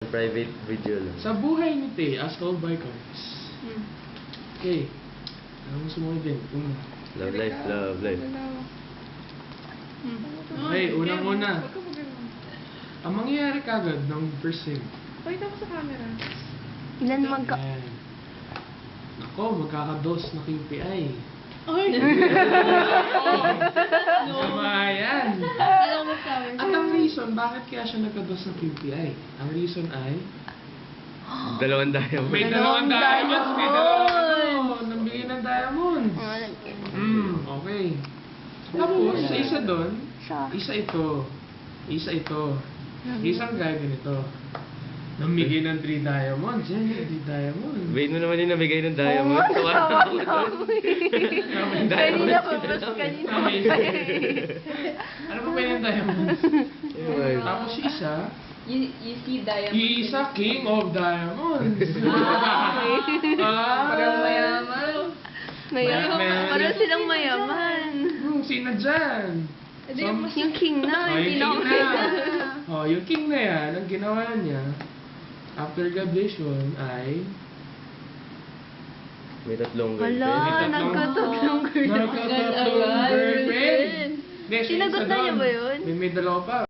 private video lang. Sa buhay ni Tay, as told by Carlos. Okay. Ano gusto mo din? Una. Love life, love life. Okay, unang-una. Ang mangyayari kagad ng first scene. Pakita mo sa camera. Ilan magka... Ayan. Ako, magkakados na KPI. Ay! Sama yan. Alam mo sa amin. At ang reason, bakit kaya siya nagkados ng KPI? Ang reason ay... Dalawang diamond. May dalawang diamonds! May dalawang nambigay ng diamonds! Okay. Tapos, sa isa doon, isa ito. Isang guy ganito. Namigay ng 3 diamonds. Yan, 3 diamonds. Wait mo naman yung nabigay ng diamond. Tawa ako doon. Kanina pa, mas kanina pa. Ano pa ba yung diamonds? Tapos yung isa, You see diamond. yung isa, king of diamonds. Parang mayaman. Mayaman. Parang silang mayaman. Sino dyan? Yung king na. Oh, yung king pinaka- na. Oh, yung king na yan, ang ginawa niya, after graduation ay... May tatlong Wala, girlfriend. nagkatatlong girlfriend. Nagkatatlong girlfriend. Hindi, siya Sinagot isa na niya doon. ba yun? May dalawa pa.